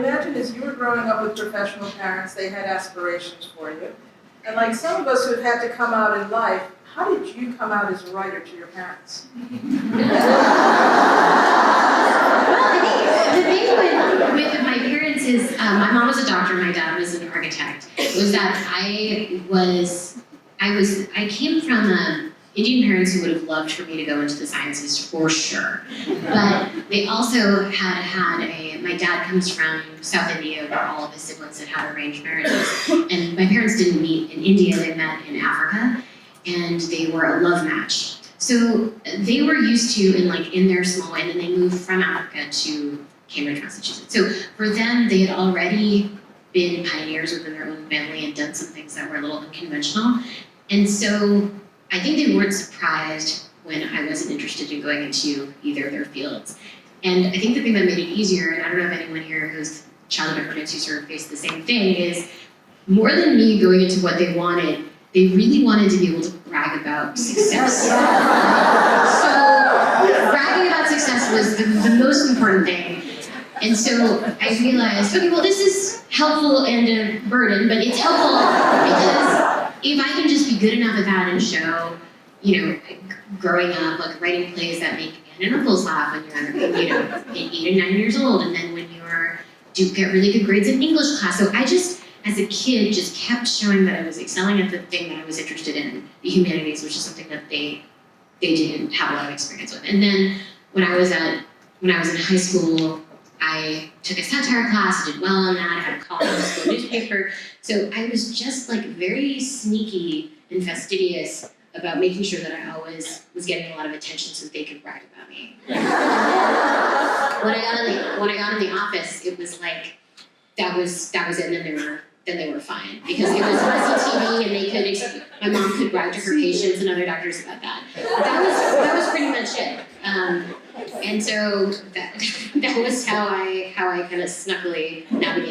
imagine as you were growing up with professional parents, they had aspirations for you. And like some of us who've had to come out in life, how did you come out as a writer to your parents? The thing with my parents is, my mom was a doctor, my dad was an architect, was that I came from Indian parents who would have loved for me to go into the sciences for sure. But they also my dad comes from South India where all of his siblings had arranged marriages. And my parents didn't meet in India, they met in Africa. And they were a love match. So they were used to, in their small way, and then they moved from Africa to Cambridge, Massachusetts. So for them, they had already been pioneers within their own family and done some things that were a little unconventional. And so I think they weren't surprised when I wasn't interested in going into either of their fields. And I think the thing that made it easier, and I don't know if anyone here who's child immigrants who sort of faced the same thing, is more than me going into what they wanted, they really wanted to be able to brag about success. So bragging about success was the most important thing. And so I realized, okay, well, this is helpful and a burden, but it's helpful because if I can just be good enough at that and show, growing up, writing plays that make aunt and uncles laugh when you're, 8 and 9 years old, and then when you get really good grades in English class. So I just, as a kid, just kept showing that I was excelling at the thing that I was interested in, the humanities, which is something that they didn't have a lot of experience with. And then when I was in high school, I took a satire class, I did well on that, I had a column in the school newspaper. So I was just very sneaky and fastidious about making sure that I always was getting a lot of attention so that they could brag about me. When I got in the office, it was that was it, and then they were fine because it was messy TV, and my mom could brag to her patients and other doctors about that. But that was pretty much it. And so that was how I kind of snuckily navigated.